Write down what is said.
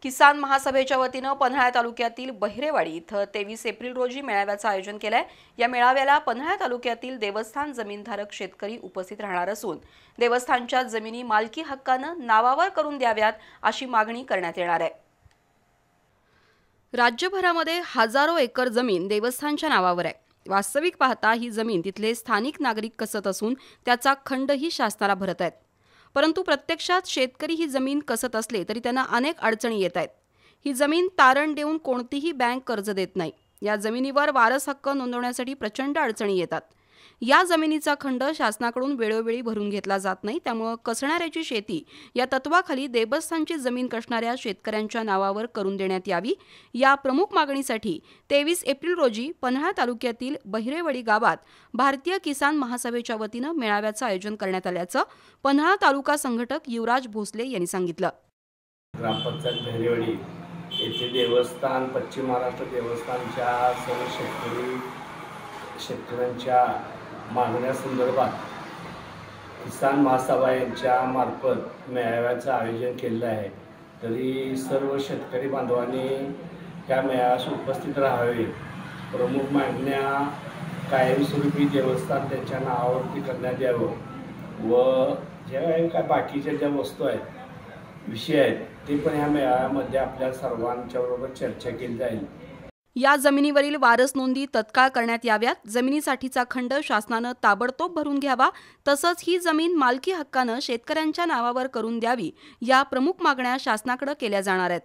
किसान महासभेच्या वतीनं पन्हाळा तालुक्यातील बहिरेवाडी इथं 23 एप्रिल रोजी मेळाव्याचं आयोजन केलंय। या मेळाव्याला पन्हाळा तालुक्यातील देवस्थान जमीनधारक शेतकरी उपस्थित राहणार असून देवस्थानच्या जमिनी मालकी हक्कानं नावावर करून द्याव्यात अशी मागणी करण्यात येणार आहे। राज्यभरामध्ये हजारो एकर जमीन देवस्थानच्या नावावर आहे। वास्तविक पाहता ही जमीन तिथले स्थानिक नागरिक कसत असून त्याचा खंडही शासनाला भरत आहेत। परंतु प्रत्यक्षात शेतकरी ही जमीन कसत असले तरी त्यांना अनेक अडचणी येत आहेत। ही जमीन तारण देऊन कोणतीही बँक कर्ज देत नाही। या जमिनीवर वारस हक्क नोंदवण्यासाठी प्रचंड अडचणी येतात। या जमिनीचा खंड शासनाकडून वेळोवेळी भरून घेतला जात नाही, त्यामुळे कसणाऱ्याची शेती या तत्वाखाली देवस्थानची जमीन कसणाऱ्या शेतकऱ्यांच्या नावावर करून देण्यात यावी। या प्रमुख मागणीसाठी 23 एप्रिल रोजी पन्हाळा तालुक्यातील बहिरेवाडी गावात भारतीय किसान महासभेच्या वतीनं मेळाव्याचं आयोजन करण्यात आल्याचं पन्हाळा तालुका संघटक युवराज भोसले यांनी सांगितलं। ग्रामपंचायत बहिरेवाडी येथे देवस्थान पश्चिम महाराष्ट्र देवस्थानच्या सर्व शेतकऱ्यांच्या मागण्यासंदर्भात किसान महासभा यांच्या मार्फत मेळाव्याचं आयोजन केलेलं आहे। तरी सर्व शेतकरी बांधवांनी त्या मेळाव्यास उपस्थित राहावे। प्रमुख मागण्या कायमस्वरूपी देवस्थान त्यांच्या नावावरती करण्यात यावं व ज्या काय बाकीच्या ज्या वस्तू आहेत विषय आहेत ते पण या मेळाव्यामध्ये आपल्या सर्वांच्याबरोबर चर्चा केली जाईल। या जमिनीवरील वारस नोंदी तत्काळ करण्यात याव्यात। जमिनीसाठीचा खंड शासनानं ताबडतोब भरून घ्यावा, तसंच ही जमीन मालकी हक्कानं शेतकऱ्यांच्या नावावर करून द्यावी। या प्रमुख मागण्या शासनाकडे केल्या जाणार आहेत।